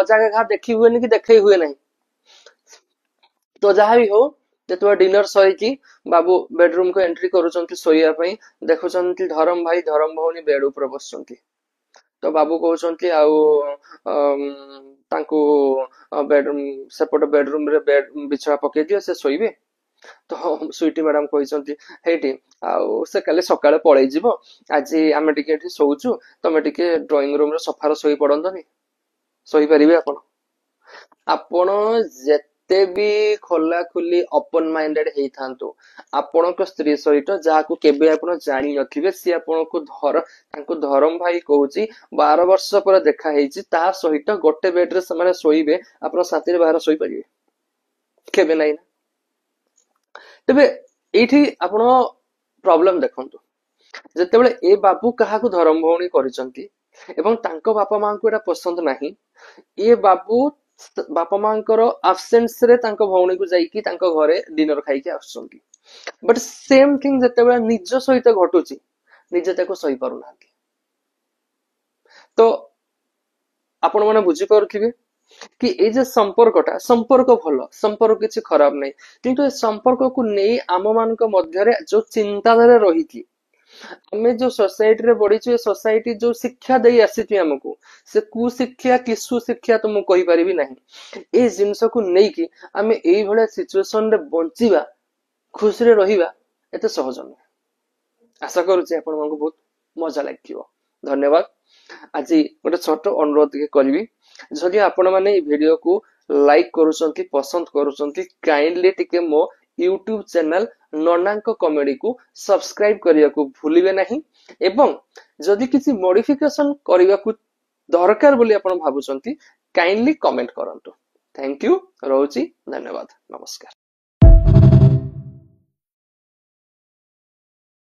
अजागा घा देखी हुए कि देखई हुए नहीं। तो जहाँ भी हो जो डिनर सही बाबू बेडरूम को एंट्री करुँच शोया देखुं धरम भाई धरम भौणी बेड ऊपर बसुंट। तो बाबू कहते बेडरूम सेपट बेडरूम रे बेड बिछा पकई दियो से शोइबे। तो स्वीटी मैडम कहते हेटी आउ से काली सकाळे पळै जिवो आज आमे टिके एठी सोउचु तमे टिके ड्राइंग रूम रे सोफा रे शोई पड़ंतनी शोई परिबे आपण आपण जेते भी खोला खुली ओपन माइंडेड हेई थांतु आपण को स्त्री सहित जाको केबे आपण जानि नथिबे सी आपण को तांको धरम भाई कहूची 12 वर्ष पर देखा हेची ता सहित गोटे बेड रे समान सोइबे आपण साथी रे बाहर सोई परिबे केबे नाही ना। तबे एठी आपण प्रॉब्लम देखंतु जेतेबेले ए बाबू काहाकू धरम भौणी करिसंती एवं तांको बापा मां को एटा पसंद नाही ए बाबू बापा मांकर आब्सेंस रे तांको भौणी को जाईकी तांको घरे डिनर खाइके आसुछंती बट सेम थिंग जेतेबेले निज सहित घटुची निजे ताको सही पारु नांती। तो आपण माने बुझी पारुथिबे कि ए जे संपर्क भलो संपर्क किछि खराब नै किंतु ए संपर्क को नै आम मानक मध्यरे जो चिंताधारा रहिथि आमे जो सोसाइटी रे बढिछु सोसाइटी जो शिक्षा देई आसीथि हमकु से कु शिक्षा किसु शिक्षा तो मु कहि परिबि नाही ए जिंस को नै कि आमे एई भले सिचुएशन रे बंचिबा खुश रे रहिबा एते सहज नै। आशा करूछि आपण मानकु बहुत मजा लागिथिबो। धन्यवाद। आज गोटे छोट अनुरोध के करी जदि आपण माने वीडियो को लाइक करूछंती पसंद करूछंती काइंडली टिके मो यूट्यूब चैनल ननांक कॉमेडी को सब्सक्राइब करिया को भूलिबे नहीं एवं जदि किसी मॉडिफिकेशन करिया को दरकार बोली आपण भाबुछंती काइंडली कमेंट करंतु। Thank you. रहउची। धन्यवाद। नमस्कार।